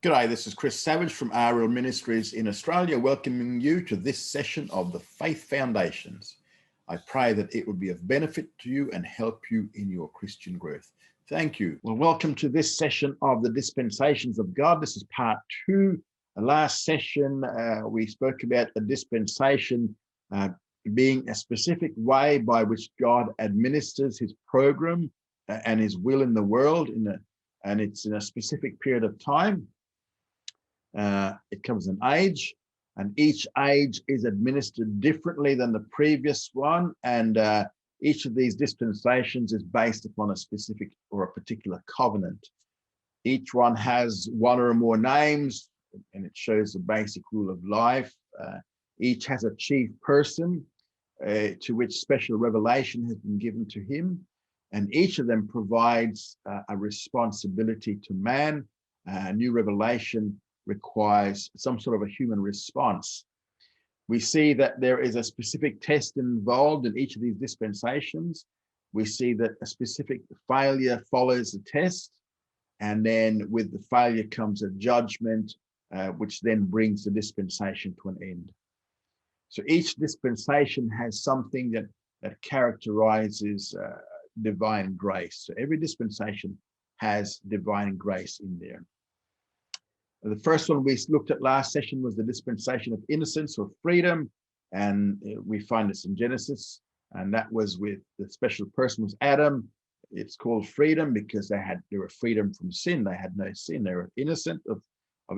G'day, this is Chris Savage from RL Ministries in Australia, welcoming you to this session of the Faith Foundations. I pray that it would be of benefit to you and help you in your Christian growth. Thank you. Well, welcome to this session of the Dispensations of God. This is part 2. The last session, we spoke about a dispensation being a specific way by which God administers his program and his will in the world, and it's in a specific period of time. It covers an age, and each age is administered differently than the previous one, and each of these dispensations is based upon a specific or a particular covenant. Each one has one or more names, and it shows the basic rule of life. Each has a chief person to which special revelation has been given to him, and each of them provides a responsibility to man. New revelation requires some sort of a human response. We see that there is a specific test involved in each of these dispensations. We see that a specific failure follows the test, and then with the failure comes a judgment, which then brings the dispensation to an end. So each dispensation has something that characterizes divine grace. So every dispensation has divine grace in there. The first one we looked at last session was the dispensation of innocence or freedom, and we find this in Genesis, and that was with the special person was Adam. It's called freedom because they were freedom from sin. They had no sin. They were innocent of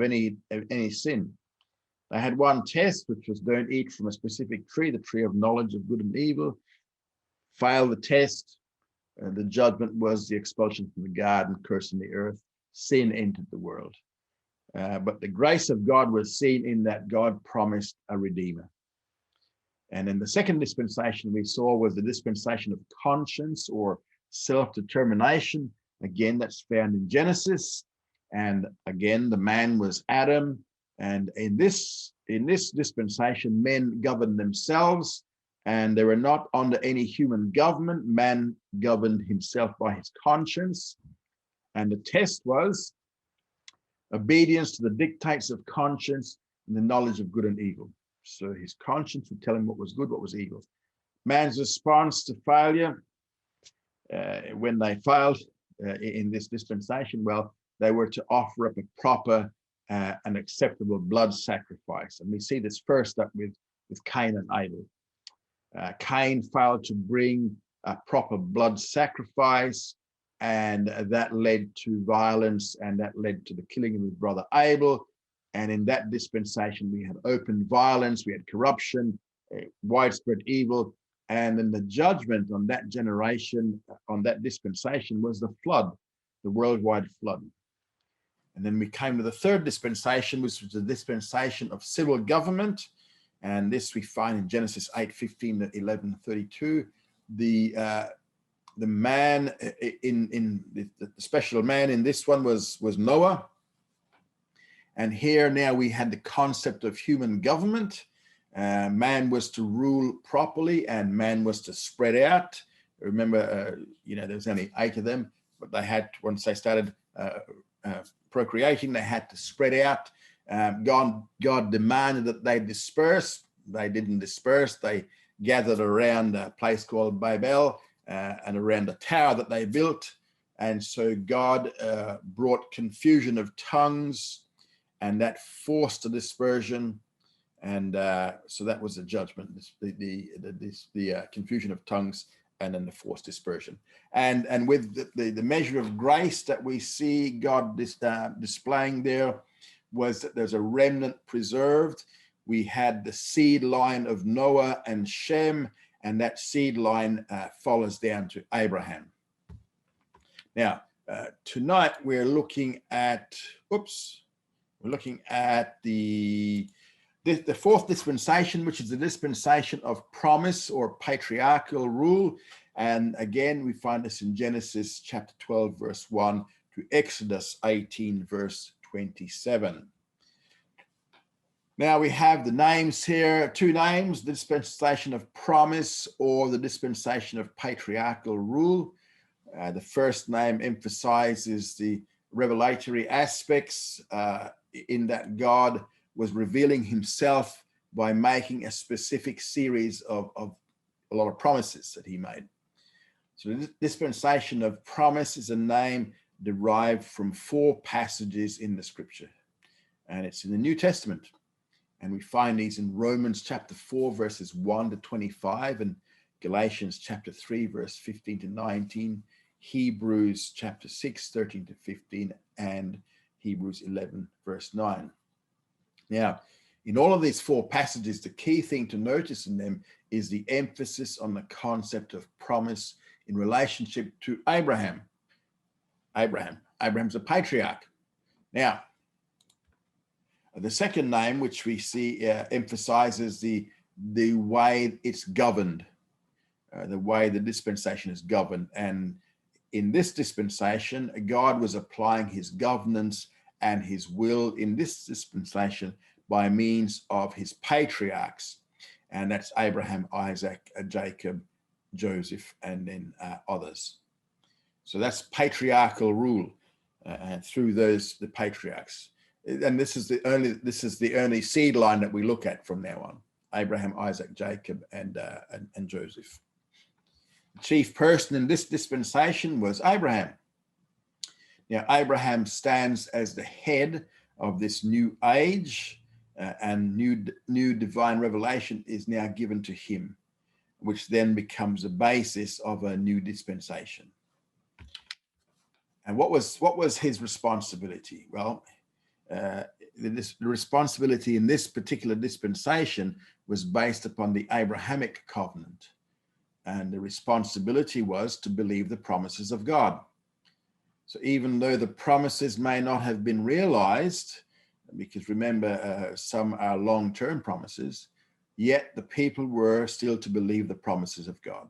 any sin. They had one test, which was don't eat from a specific tree, the tree of knowledge of good and evil. Failed the test. The judgment was the expulsion from the garden, cursing the earth. Sin entered the world. But the grace of God was seen in that God promised a redeemer. And then the second dispensation we saw was the dispensation of conscience or self-determination. Again, that's found in Genesis. And again, the man was Adam. And in this dispensation, men governed themselves, and they were not under any human government. Man governed himself by his conscience. And the test was obedience to the dictates of conscience and the knowledge of good and evil. So his conscience would tell him what was good, what was evil. Man's response to failure, when they failed in this dispensation, well, they were to offer up a proper and acceptable blood sacrifice. And we see this first up with Cain and Abel. Cain failed to bring a proper blood sacrifice, and that led to violence, and that led to the killing of his brother Abel. And in that dispensation, we had open violence, we had corruption, widespread evil. And then the judgment on that generation, on that dispensation, was the flood, the worldwide flood. And then we came to the third dispensation, which was the dispensation of civil government. And this we find in Genesis 8:15 to 11:32. The man in the special man in this one was Noah. And here now we had the concept of human government. Man was to rule properly, and man was to spread out. Remember, there was only 8 of them, but they had, once they started procreating, they had to spread out. God demanded that they disperse. They didn't disperse. They gathered around a place called Babel, and around a tower that they built. And so God brought confusion of tongues, and that forced a dispersion. And so that was the judgment, the confusion of tongues, and then the forced dispersion. And with the measure of grace that we see God displaying there was that there's a remnant preserved. We had the seed line of Noah and Shem, and that seed line follows down to Abraham. Now, tonight we're looking at, the fourth dispensation, which is the dispensation of promise or patriarchal rule. And again, we find this in Genesis chapter 12, verse 1 to Exodus 18, verse 27. Now we have the names here, 2 names, the dispensation of promise or the dispensation of patriarchal rule. The first name emphasizes the revelatory aspects in that God was revealing himself by making a specific series of a lot of promises that he made. So the dispensation of promise is a name derived from 4 passages in the scripture, and it's in the New Testament. And we find these in Romans chapter 4, verses 1 to 25, and Galatians chapter 3, verse 15 to 19, Hebrews chapter 6, 13 to 15, and Hebrews 11, verse 9. Now, in all of these 4 passages, the key thing to notice in them is the emphasis on the concept of promise in relationship to Abraham. Abraham's a patriarch. Now, the second name, which we see emphasizes the way it's governed, the way the dispensation is governed. And in this dispensation, God was applying his governance and his will in this dispensation by means of his patriarchs. And that's Abraham, Isaac, Jacob, Joseph, and then others. So that's patriarchal rule through the patriarchs. And this is the only seed line that we look at from now on: Abraham, Isaac, Jacob, and Joseph. The chief person in this dispensation was Abraham. Now, Abraham stands as the head of this new age, and new divine revelation is now given to him, which then becomes the basis of a new dispensation. And what was his responsibility? Well, the responsibility in this particular dispensation was based upon the Abrahamic Covenant. And the responsibility was to believe the promises of God. So even though the promises may not have been realized, because remember, some are long-term promises, yet the people were still to believe the promises of God.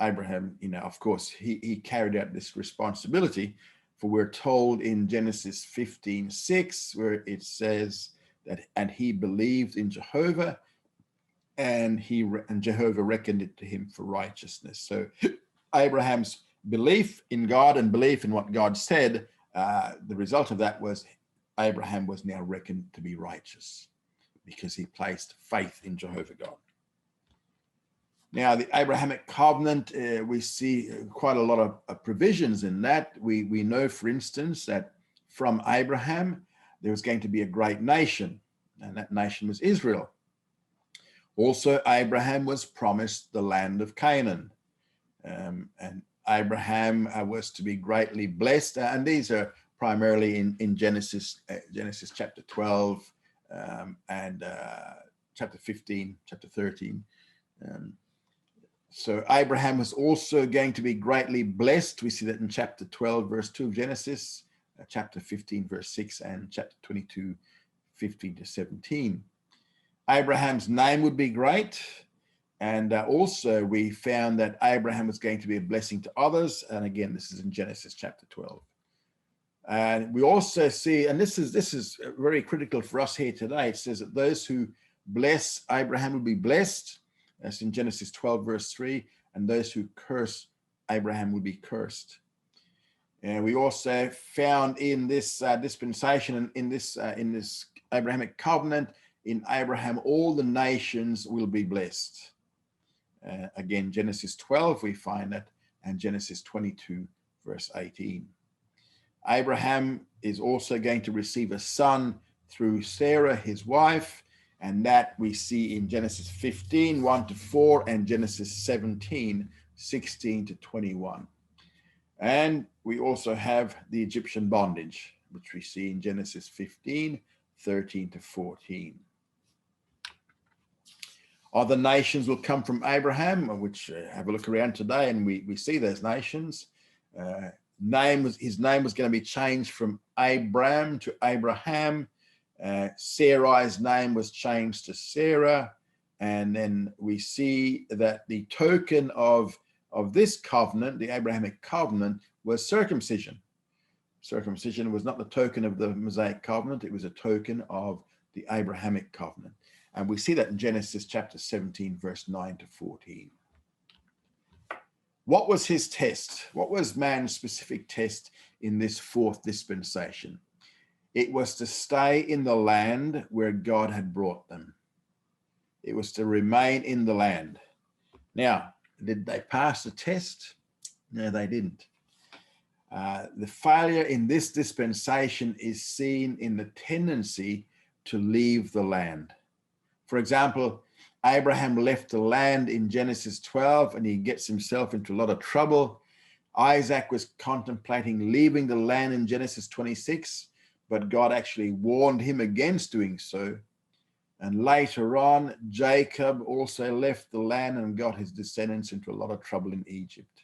Abraham, of course, he carried out this responsibility, for we're told in Genesis 15:6, where it says that, and he believed in Jehovah, and Jehovah reckoned it to him for righteousness. So Abraham's belief in God and belief in what God said, the result of that was Abraham was now reckoned to be righteous because he placed faith in Jehovah God. Now, the Abrahamic Covenant, we see quite a lot of provisions in that. We know, for instance, that from Abraham, there was going to be a great nation, and that nation was Israel. Also, Abraham was promised the land of Canaan, and Abraham was to be greatly blessed. And these are primarily in Genesis chapter 12 and chapter 15, chapter 13. So Abraham was also going to be greatly blessed. We see that in chapter 12, verse 2 of Genesis, chapter 15, verse 6, and chapter 22, 15 to 17. Abraham's name would be great. And also we found that Abraham was going to be a blessing to others. And again, this is in Genesis chapter 12. And we also see, and this is very critical for us here today, it says that those who bless Abraham will be blessed. That's in Genesis 12, verse 3, and those who curse Abraham will be cursed. And we also found in this dispensation and in this Abrahamic covenant, in Abraham, all the nations will be blessed. Again, Genesis 12, we find that, and Genesis 22, verse 18. Abraham is also going to receive a son through Sarah, his wife, and that we see in Genesis 15, 1 to 4, and Genesis 17, 16 to 21. And we also have the Egyptian bondage, which we see in Genesis 15, 13 to 14. Other nations will come from Abraham, which have a look around today, and we see those nations. His name was going to be changed from Abram to Abraham. Sarai's name was changed to Sarah. And then we see that the token of this covenant, the Abrahamic covenant, was circumcision. Circumcision was not the token of the Mosaic Covenant, it was a token of the Abrahamic covenant. And we see that in Genesis chapter 17, verse 9 to 14. What was his test? What was man's specific test in this fourth dispensation. It was to stay in the land where God had brought them. It was to remain in the land. Now, did they pass the test? No, they didn't. The failure in this dispensation is seen in the tendency to leave the land. For example, Abraham left the land in Genesis 12 and he gets himself into a lot of trouble. Isaac was contemplating leaving the land in Genesis 26, but God actually warned him against doing so. And later on, Jacob also left the land and got his descendants into a lot of trouble in Egypt.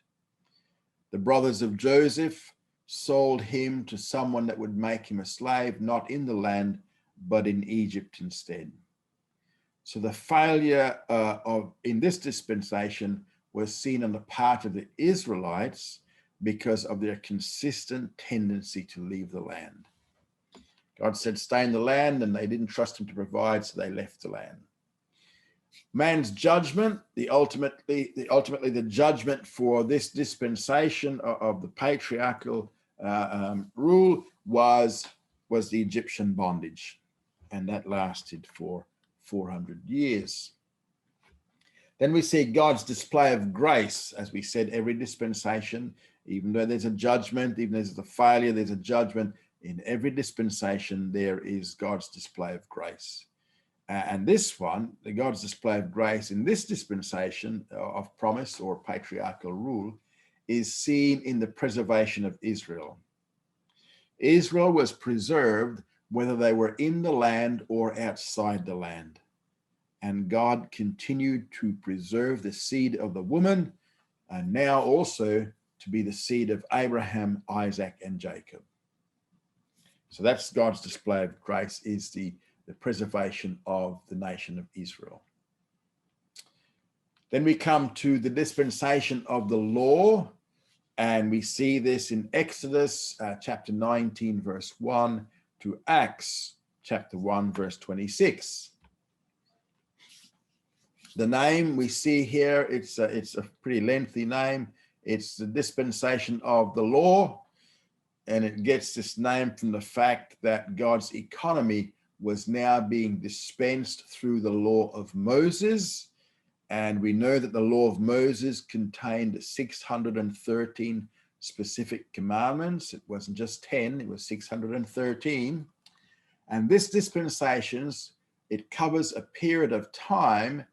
The brothers of Joseph sold him to someone that would make him a slave, not in the land, but in Egypt instead. So the failure in this dispensation was seen on the part of the Israelites because of their consistent tendency to leave the land. God said, stay in the land, and they didn't trust him to provide, so they left the land. Man's judgment, ultimately the judgment for this dispensation of the patriarchal rule was the Egyptian bondage, and that lasted for 400 years. Then we see God's display of grace. As we said, every dispensation, even though there's a judgment, even though there's a failure, there's a judgment. In every dispensation, there is God's display of grace. And this one, the God's display of grace in this dispensation of promise or patriarchal rule, is seen in the preservation of Israel. Israel was preserved whether they were in the land or outside the land. And God continued to preserve the seed of the woman, and now also to be the seed of Abraham, Isaac, and Jacob. So that's God's display of grace, is the preservation of the nation of Israel. Then we come to the dispensation of the law, and we see this in Exodus chapter 19, verse 1 to Acts chapter 1, verse 26. The name we see here, it's a pretty lengthy name. It's the dispensation of the law, and it gets this name from the fact that God's economy was now being dispensed through the law of Moses. And we know that the law of Moses contained 613 specific commandments. It wasn't just 10, it was 613. And this dispensations, it covers a period of time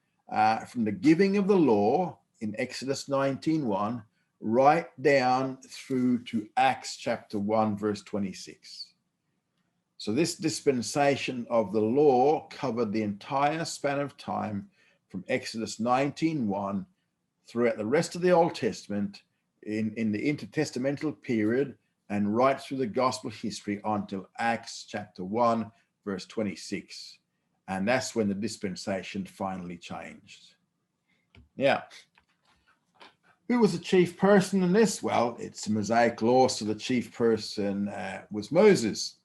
from the giving of the law in Exodus 19:1 right down through to Acts chapter 1, verse 26. So this dispensation of the law covered the entire span of time from Exodus 19:1 throughout the rest of the Old Testament, in the intertestamental period, and right through the gospel history until Acts chapter 1, verse 26. And that's when the dispensation finally changed. Now, who was the chief person in this? Well, it's a Mosaic law, so the chief person was Moses,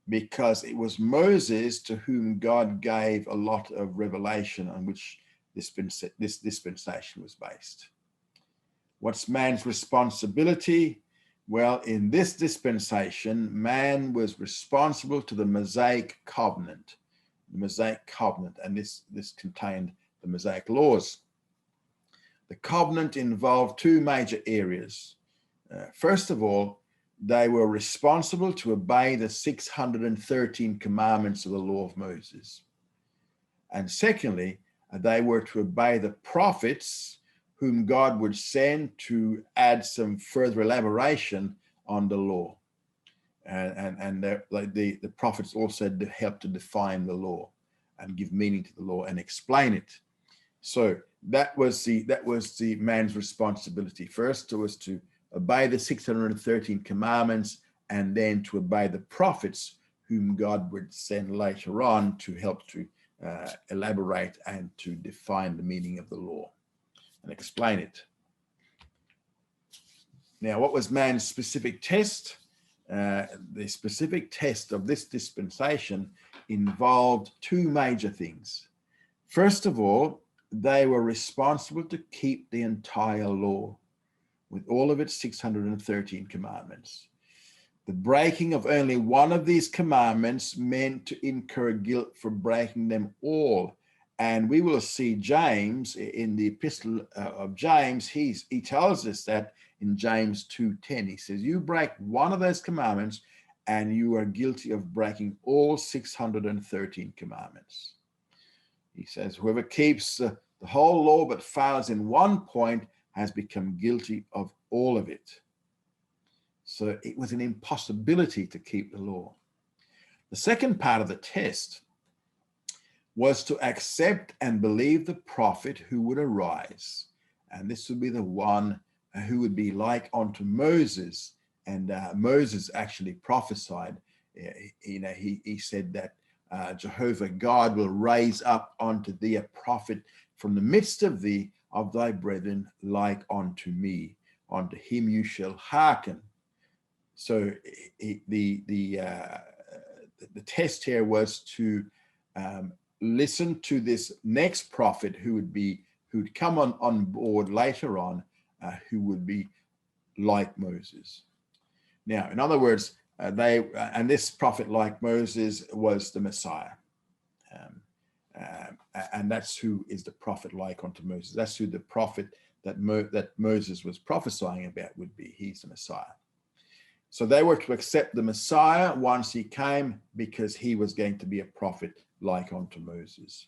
because it was Moses to whom God gave a lot of revelation on which this dispensation was based. What's man's responsibility? Well, in this dispensation, man was responsible to the Mosaic Covenant. The Mosaic Covenant, and this contained the Mosaic laws. The covenant involved two major areas. First of all, they were responsible to obey the 613 commandments of the law of Moses. And secondly, they were to obey the prophets whom God would send to add some further elaboration on the law. And the prophets also help to define the law and give meaning to the law and explain it. So that was the man's responsibility. First, it was to obey the 613 commandments, and then to obey the prophets whom God would send later on to help to elaborate and to define the meaning of the law and explain it. Now, what was man's specific test? The specific test of this dispensation involved two major things. First of all, they were responsible to keep the entire law with all of its 613 commandments. The breaking of only one of these commandments meant to incur guilt for breaking them all. And we will see James in the epistle of James. He tells us that in James 2:10. He says, you break one of those commandments and you are guilty of breaking all 613 commandments. He says, whoever keeps the whole law but fails in one point has become guilty of all of it. So it was an impossibility to keep the law. The second part of the test was to accept and believe the prophet who would arise. And this would be the one who would be like unto Moses. And Moses actually prophesied. He said that Jehovah God will raise up unto thee a prophet from the midst of thee, of thy brethren, like unto me. Unto him you shall hearken. So the test here was to listen to this next prophet who'd come on board later on, who would be like Moses. Now, in other words, and this prophet like Moses was the Messiah. And that's who is the prophet like unto Moses. That's who the prophet that Moses was prophesying about would be. He's the Messiah. So they were to accept the Messiah once he came, because he was going to be a prophet like unto Moses.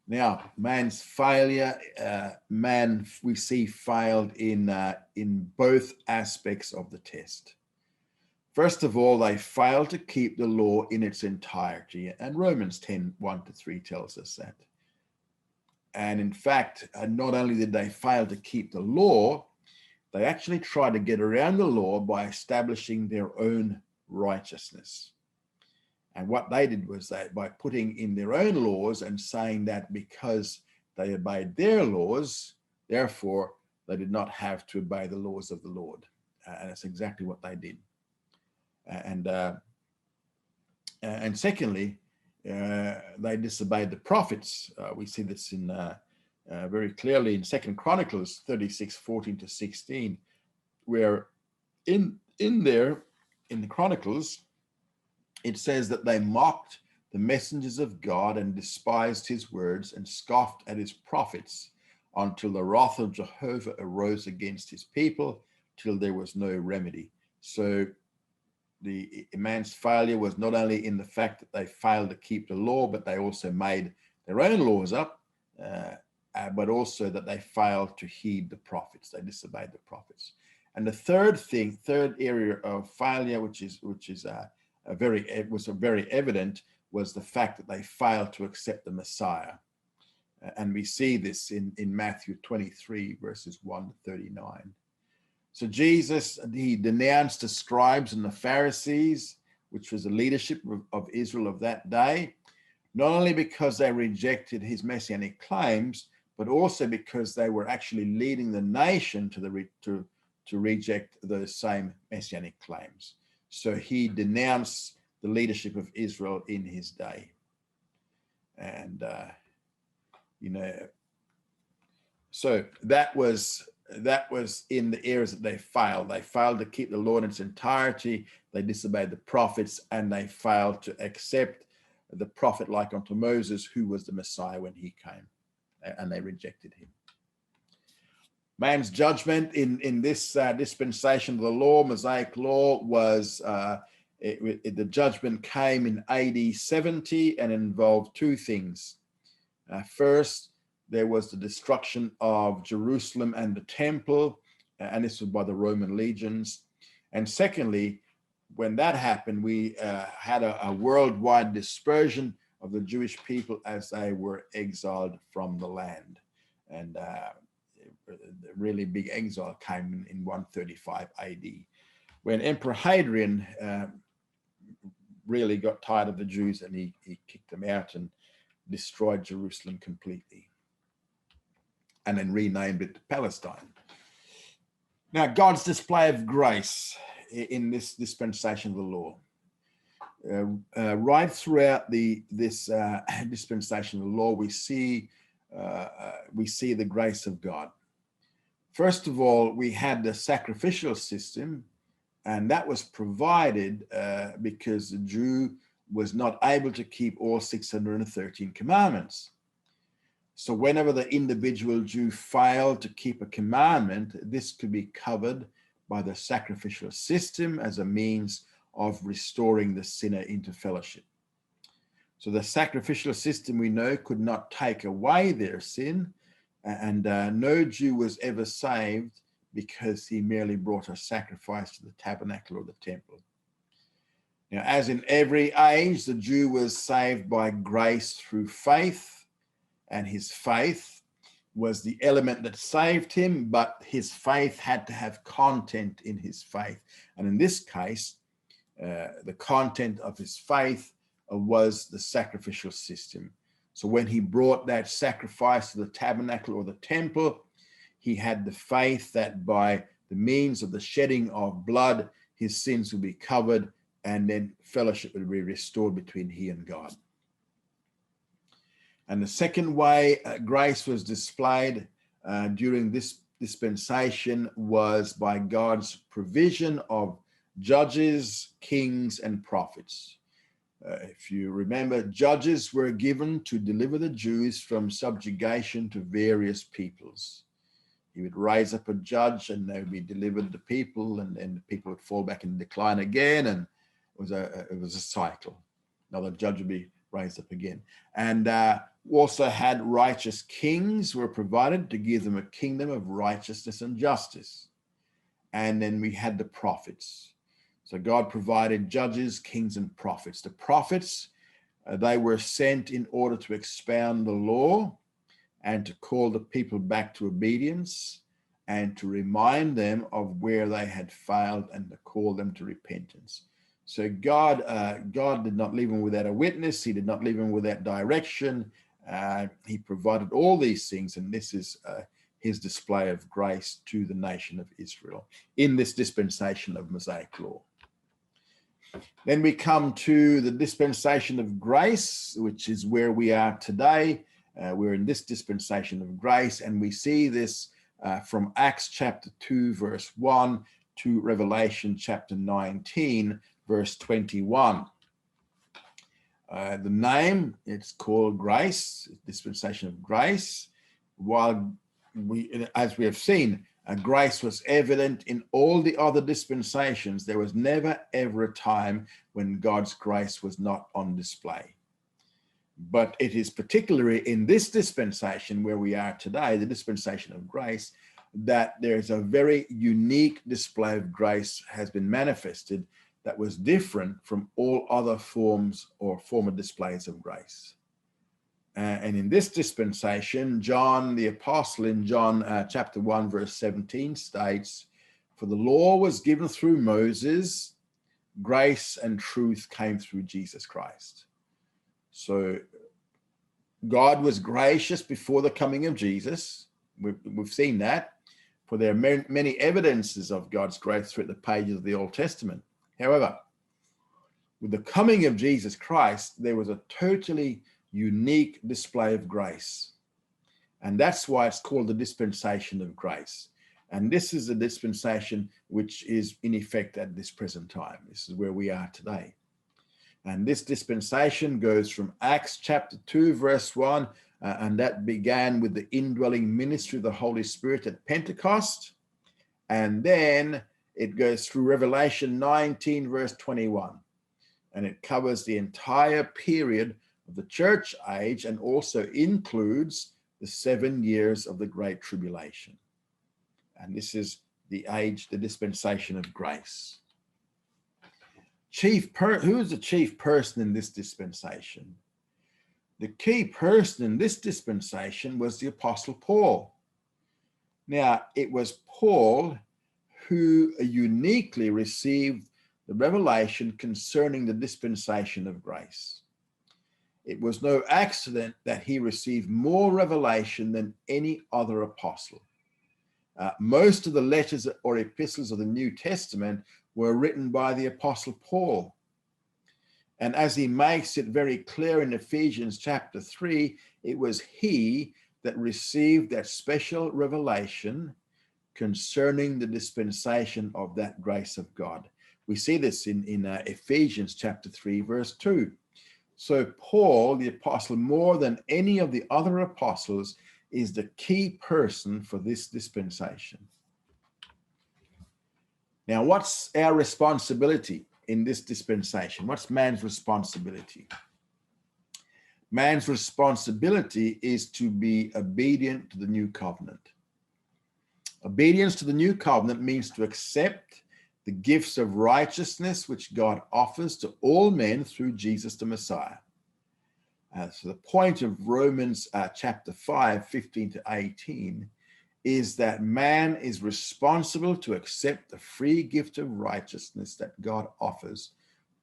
Now, man's failure, we see failed in both aspects of the test. First of all, they failed to keep the law in its entirety, and Romans 10:1-3 tells us that. And in fact, not only did they fail to keep the law, they actually tried to get around the law by establishing their own righteousness. And what they did was by putting in their own laws and saying that because they obeyed their laws, therefore they did not have to obey the laws of the Lord. And that's exactly what they did. And secondly, they disobeyed the prophets. We see this in very clearly in 2 Chronicles 36:14-16, where in the Chronicles, it says that they mocked the messengers of God and despised his words and scoffed at his prophets until the wrath of Jehovah arose against his people, till there was no remedy. So the man's failure was not only in the fact that they failed to keep the law, but they also made their own laws up, but also that they failed to heed the prophets. They disobeyed the prophets. And the third area of failure, which was very evident, was the fact that they failed to accept the Messiah. And we see this in Matthew 23:1-39. So Jesus, he denounced the scribes and the Pharisees, which was the leadership of Israel of that day, not only because they rejected his messianic claims, but also because they were actually leading the nation to reject those same messianic claims. So he denounced the leadership of Israel in his day. And, so that was in the areas that they failed. They failed to keep the law in its entirety. They disobeyed the prophets, and they failed to accept the prophet like unto Moses, who was the Messiah when he came, and they rejected him. Man's judgment in this dispensation of the law, Mosaic law, was the judgment came in AD 70 and involved two things. First, there was the destruction of Jerusalem and the temple, and this was by the Roman legions. And secondly, when that happened, we had a worldwide dispersion of the Jewish people as they were exiled from the land. And a really big exile came in 135 AD, when Emperor Hadrian really got tired of the Jews, and he kicked them out and destroyed Jerusalem completely, and then renamed it Palestine. Now, God's display of grace in this dispensation of the law. Right throughout this dispensation of the law, we see the grace of God. First of all, we had the sacrificial system, and that was provided because the Jew was not able to keep all 613 commandments. So whenever the individual Jew failed to keep a commandment, this could be covered by the sacrificial system as a means of restoring the sinner into fellowship. So the sacrificial system, we know, could not take away their sin, and no Jew was ever saved because he merely brought a sacrifice to the tabernacle or the temple. Now, as in every age, the Jew was saved by grace through faith, and his faith was the element that saved him, but his faith had to have content in his faith. And in this case, the content of his faith was the sacrificial system. So when he brought that sacrifice to the tabernacle or the temple, he had the faith that by the means of the shedding of blood, his sins would be covered, and then fellowship would be restored between he and God. And the second way grace was displayed during this dispensation was by God's provision of judges, kings, and prophets. If you remember, judges were given to deliver the Jews from subjugation to various peoples. He would raise up a judge, and they would be delivered to people, and then the people would fall back in decline again, and it was a cycle. Another judge would be raised up again. And also had righteous kings were provided to give them a kingdom of righteousness and justice. And then we had the prophets. So God provided judges, kings, and prophets. The prophets, they were sent in order to expound the law and to call the people back to obedience and to remind them of where they had failed and to call them to repentance. So God did not leave them without a witness. He did not leave them without direction. He provided all these things, and this is his display of grace to the nation of Israel in this dispensation of Mosaic law. Then we come to the dispensation of grace, which is where we are today. We're in this dispensation of grace, and we see this from Acts chapter 2, verse 1 to Revelation chapter 19, verse 21. The name, it's called grace, dispensation of grace. While as we have seen, grace was evident in all the other dispensations. There was never ever a time when God's grace was not on display. But it is particularly in this dispensation where we are today, the dispensation of grace, that there's a very unique display of grace has been manifested that was different from all other forms or former displays of grace. And in this dispensation, John the apostle in John chapter 1 verse 17 states, "For the law was given through Moses, grace and truth came through Jesus Christ." So God was gracious before the coming of Jesus. We've seen that, for there are many evidences of God's grace throughout the pages of the Old Testament. However, with the coming of Jesus Christ, there was a totally unique display of grace. And that's why it's called the dispensation of grace. And this is a dispensation which is in effect at this present time. This is where we are today. And this dispensation goes from Acts chapter 2, verse 1, and that began with the indwelling ministry of the Holy Spirit at Pentecost. And then it goes through Revelation 19, verse 21. And it covers the entire period of the church age and also includes the 7 years of the Great Tribulation. And this is the age, the dispensation of grace. Who is the chief person in this dispensation? The key person in this dispensation was the Apostle Paul. Now, it was Paul who uniquely received the revelation concerning the dispensation of grace. It was no accident that he received more revelation than any other apostle. Most of the letters or epistles of the New Testament were written by the Apostle Paul. And as he makes it very clear in Ephesians chapter 3, it was he that received that special revelation concerning the dispensation of that grace of God. We see this in Ephesians chapter 3, verse 2. So Paul, the apostle, more than any of the other apostles, is the key person for this dispensation. Now, what's our responsibility in this dispensation? What's man's responsibility? Man's responsibility is to be obedient to the new covenant. Obedience to the new covenant means to accept the gifts of righteousness which God offers to all men through Jesus the Messiah. So the point of Romans chapter 5, 15 to 18 is that man is responsible to accept the free gift of righteousness that God offers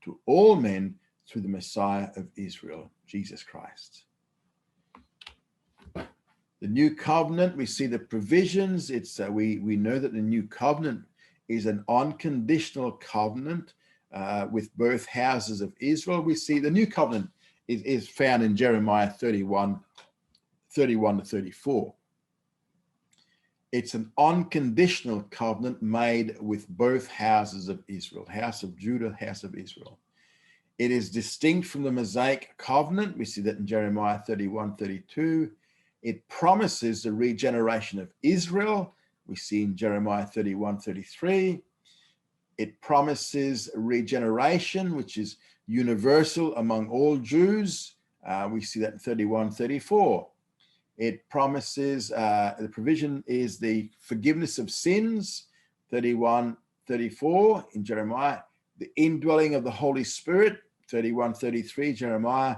to all men through the Messiah of Israel, Jesus Christ. The new covenant, we see the provisions. We know that the new covenant is an unconditional covenant with both houses of Israel. We see the new covenant is found in Jeremiah 31 to 34. It's an unconditional covenant made with both houses of Israel, house of Judah, house of Israel. It is distinct from the Mosaic Covenant. We see that in Jeremiah 31, 32. It promises the regeneration of Israel. We see in Jeremiah 31, 33. It promises regeneration, which is universal among all Jews. We see that in 31, 34. It promises, the provision is the forgiveness of sins, 31, 34 in Jeremiah. The indwelling of the Holy Spirit, 31, 33, Jeremiah.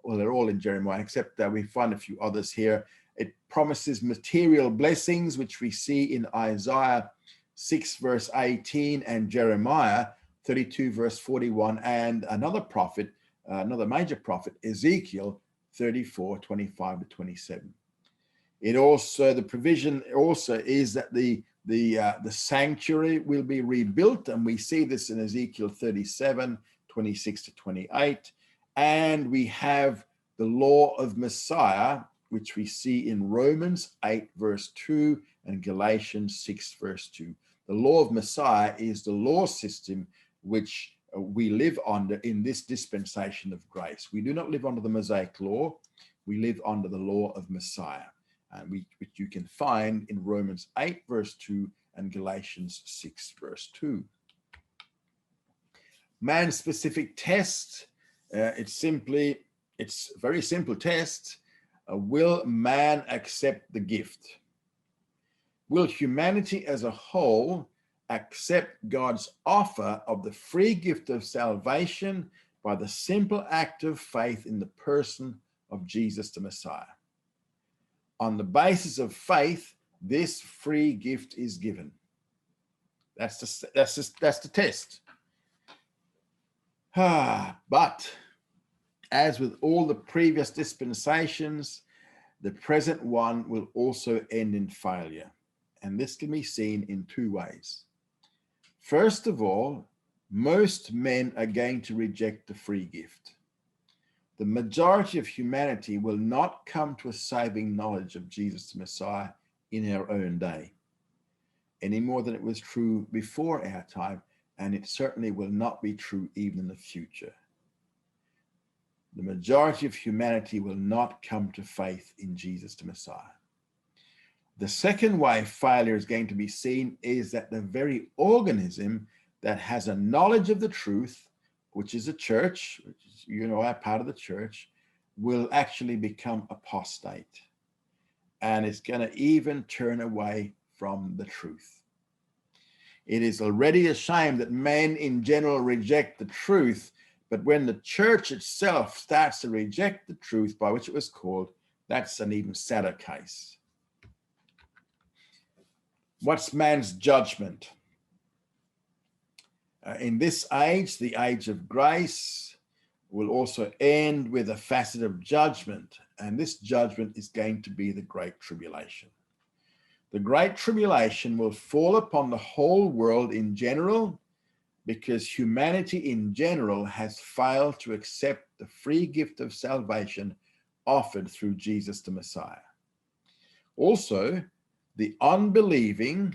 Well, they're all in Jeremiah, except that we find a few others here. It promises material blessings, which we see in Isaiah 6, verse 18, and Jeremiah 32, verse 41, and another prophet, another major prophet, Ezekiel 34, 25 to 27. It also, the provision also is that the sanctuary will be rebuilt, and we see this in Ezekiel 37, 26 to 28. And we have the law of Messiah, which we see in Romans 8, verse 2, and Galatians 6, verse 2. The law of Messiah is the law system which we live under in this dispensation of grace. We do not live under the Mosaic law. We live under the law of Messiah, which you can find in Romans 8, verse 2, and Galatians 6, verse 2. Man-specific test, it's a very simple test. Will man accept the gift? Will humanity as a whole accept God's offer of the free gift of salvation by the simple act of faith in the person of Jesus the Messiah? On the basis of faith, this free gift is given. That's the test. But as with all the previous dispensations, the present one will also end in failure. And this can be seen in two ways. First of all, most men are going to reject the free gift. The majority of humanity will not come to a saving knowledge of Jesus the Messiah in our own day, any more than it was true before our time, and it certainly will not be true even in the future. The majority of humanity will not come to faith in Jesus the Messiah. The second way failure is going to be seen is that the very organism that has a knowledge of the truth, which is a church, which is, our part of the church, will actually become apostate. And it's going to even turn away from the truth. It is already a shame that men in general reject the truth, but when the church itself starts to reject the truth by which it was called, that's an even sadder case. What's man's judgment? In this age, the age of grace, will also end with a facet of judgment, and this judgment is going to be the Great Tribulation. The Great Tribulation will fall upon the whole world in general, because humanity in general has failed to accept the free gift of salvation offered through Jesus the Messiah. Also, the unbelieving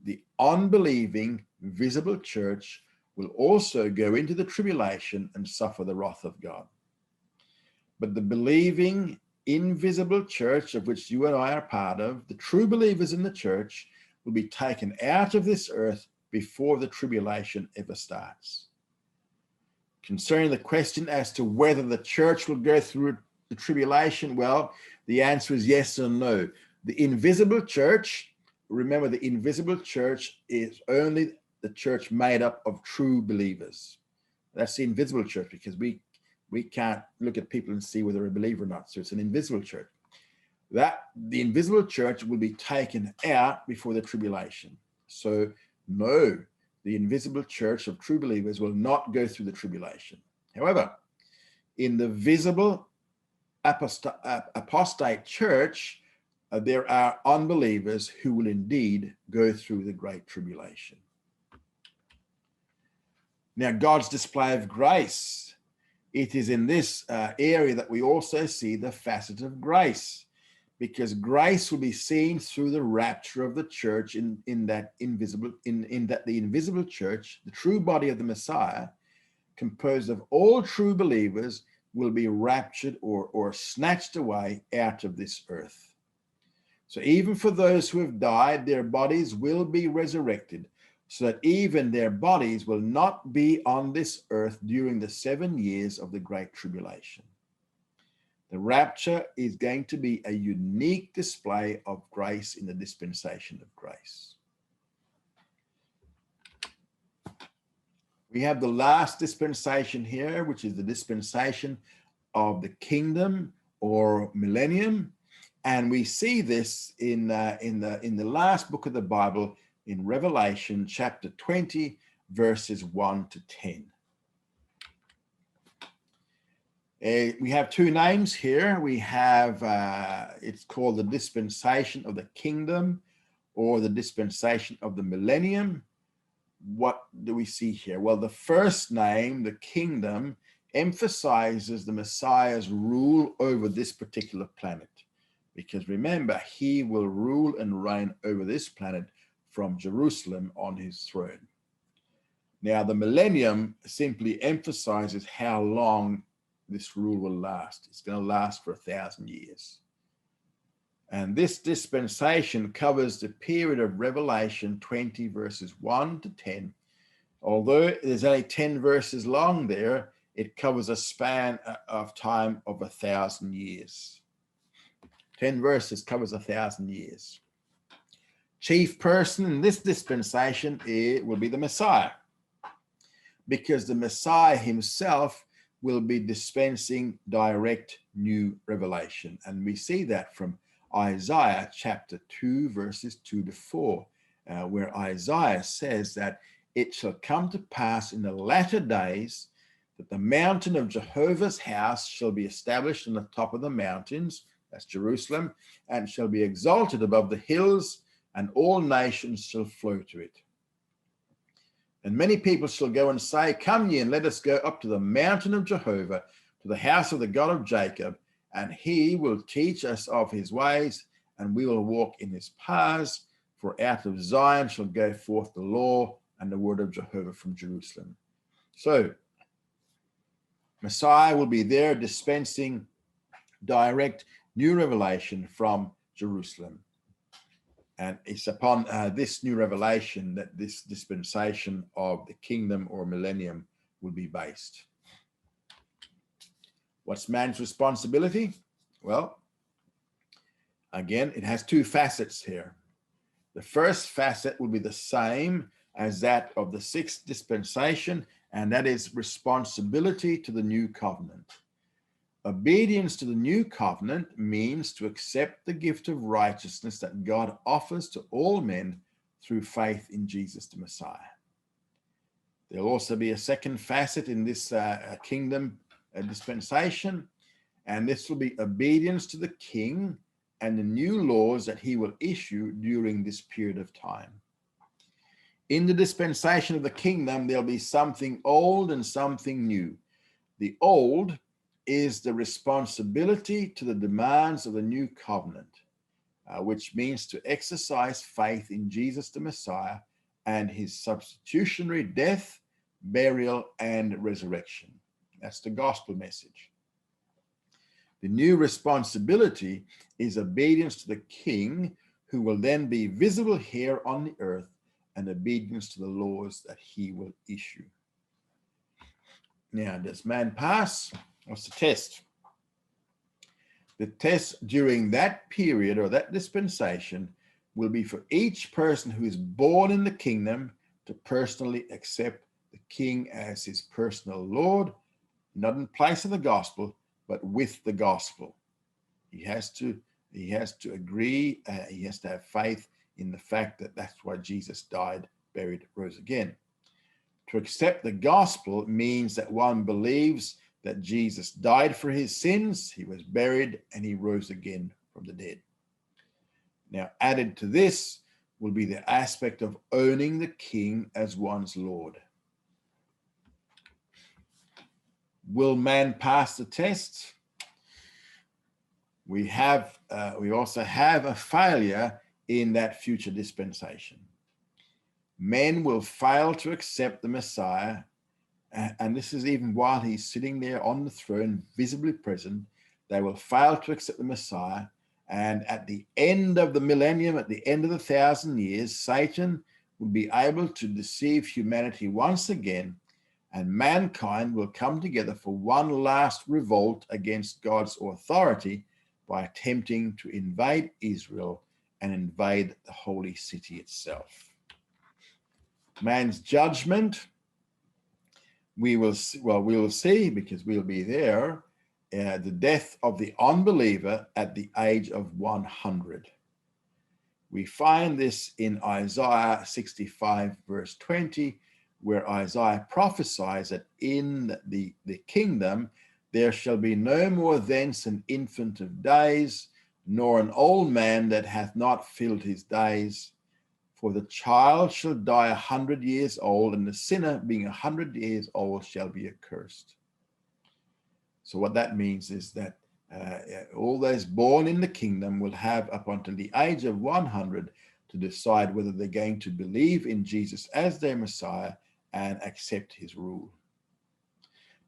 the unbelieving visible church will also go into the tribulation and suffer the wrath of God. But the believing invisible church, of which you and I are part of, the true believers in the church, will be taken out of this earth before the tribulation ever starts. Concerning the question as to whether the church will go through the tribulation, well, the answer is yes or no. The invisible church, remember, the invisible church is only the church made up of true believers. That's the invisible church, because we can't look at people and see whether they're a believer or not. So it's an invisible church. The invisible church will be taken out before the tribulation. So no, the invisible church of true believers will not go through the tribulation. However, in the visible apostate church, there are unbelievers who will indeed go through the Great Tribulation. Now, God's display of grace, it is in this area that we also see the facet of grace, because grace will be seen through the rapture of the church in that the invisible church, the true body of the Messiah, composed of all true believers, will be raptured or snatched away out of this earth. So even for those who have died, their bodies will be resurrected, so that even their bodies will not be on this earth during the 7 years of the Great Tribulation. The rapture is going to be a unique display of grace in the dispensation of grace. We have the last dispensation here, which is the dispensation of the kingdom or millennium. And we see this in the last book of the Bible, in Revelation chapter 20, verses 1 to 10. We have two names here. We have, it's called the dispensation of the kingdom or the dispensation of the millennium. What do we see here? Well, the first name, the kingdom, emphasizes the Messiah's rule over this particular planet. Because remember, he will rule and reign over this planet from Jerusalem on his throne. Now, the millennium simply emphasizes how long this rule will last. It's going to last for 1,000 years. And this dispensation covers the period of Revelation 20, verses 1 to 10. Although there's only 10 verses long there, it covers a span of time of 1,000 years. 10 verses covers 1,000 years. Chief person in this dispensation will be the Messiah, because the Messiah himself will be dispensing direct new revelation. And we see that from Isaiah chapter 2, verses 2 to 4, where Isaiah says that it shall come to pass in the latter days that the mountain of Jehovah's house shall be established on the top of the mountains, that's Jerusalem, and shall be exalted above the hills, and all nations shall flow to it. And many people shall go and say, come ye, and let us go up to the mountain of Jehovah, to the house of the God of Jacob, and he will teach us of his ways, and we will walk in his paths. For out of Zion shall go forth the law and the word of Jehovah from Jerusalem. So, Messiah will be there dispensing direct new revelation from Jerusalem. And it's upon this new revelation that this dispensation of the kingdom or millennium will be based. What's man's responsibility? Well, again, it has two facets here. The first facet will be the same as that of the sixth dispensation, and that is responsibility to the new covenant. Obedience to the new covenant means to accept the gift of righteousness that God offers to all men through faith in Jesus the Messiah. There'll also be a second facet in this kingdom dispensation, and this will be obedience to the king and the new laws that he will issue during this period of time. In the dispensation of the kingdom, there'll be something old and something new. The old is the responsibility to the demands of the new covenant. which means to exercise faith in Jesus the Messiah and his substitutionary death, burial, and resurrection. That's the gospel message. The new responsibility is obedience to the King, who will then be visible here on the earth, and obedience to the laws that he will issue. Now, does man pass? What's the test? The test during that period or that dispensation will be for each person who is born in the kingdom to personally accept the King as his personal Lord, not in place of the gospel, but with the gospel. He has to agree, he has to have faith in the fact that that's why Jesus died, buried, rose again. To accept the gospel means that one believes that Jesus died for his sins, he was buried, and he rose again from the dead. Now, added to this will be the aspect of owning the King as one's Lord. Will man pass the test? We also have a failure in that future dispensation. Men will fail to accept the Messiah, and this is even while he's sitting there on the throne, visibly present. They will fail to accept the Messiah, and at the end of the millennium, at the end of the 1,000 years, Satan will be able to deceive humanity once again, and mankind will come together for one last revolt against God's authority by attempting to invade Israel and invade the holy city itself. Man's judgment, we will see, because we'll be there, the death of the unbeliever at the age of 100. We find this in Isaiah 65, verse 20, where Isaiah prophesies that in the kingdom there shall be no more thence an infant of days, nor an old man that hath not filled his days. For the child shall die 100 years old, and the sinner being 100 years old shall be accursed. So what that means is that all those born in the kingdom will have up until the age of 100 to decide whether they're going to believe in Jesus as their Messiah and accept his rule.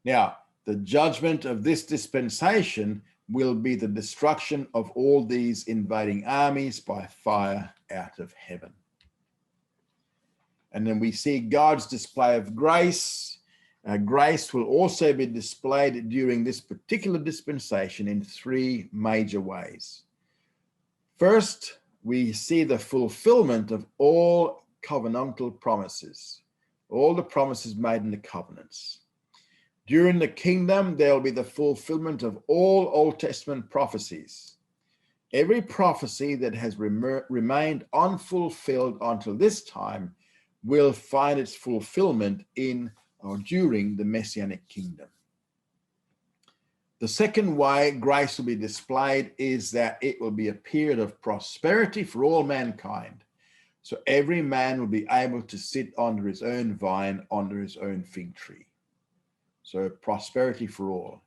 Now, the judgment of this dispensation will be the destruction of all these invading armies by fire out of heaven. And then we see God's display of grace. Grace will also be displayed during this particular dispensation in three major ways. First, we see the fulfillment of all covenantal promises, all the promises made in the covenants. During the kingdom, there will be the fulfillment of all Old Testament prophecies. Every prophecy that has remained unfulfilled until this time will find its fulfillment in or during the Messianic kingdom. The second way grace will be displayed is that it will be a period of prosperity for all mankind. So every man will be able to sit under his own vine, under his own fig tree. So prosperity for all.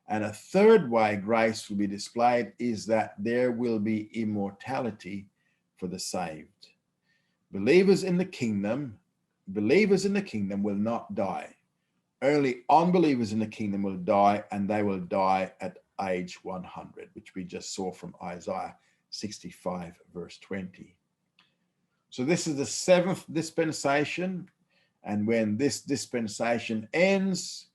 And a third way grace will be displayed is that there will be immortality for the saved. Believers in the kingdom will not die. Only unbelievers in the kingdom will die, and they will die at age 100, which we just saw from Isaiah 65, verse 20. So this is the seventh dispensation, and when this dispensation ends,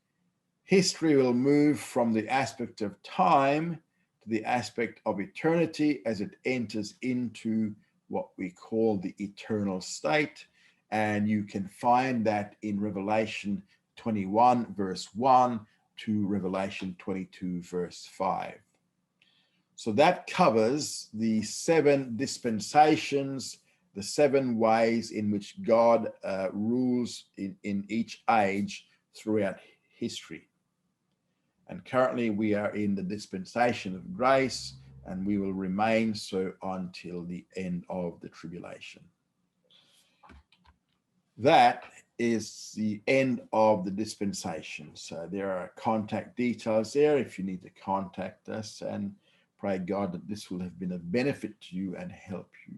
history will move from the aspect of time to the aspect of eternity as it enters into what we call the eternal state. And you can find that in Revelation 21, verse 1 to Revelation 22, verse 5. So that covers the seven dispensations, the seven ways in which God rules in each age throughout history. And currently we are in the dispensation of grace, and we will remain so until the end of the tribulation. That is the end of the dispensation. So there are contact details there if you need to contact us, and Pray, God, that this will have been of benefit to you and help you.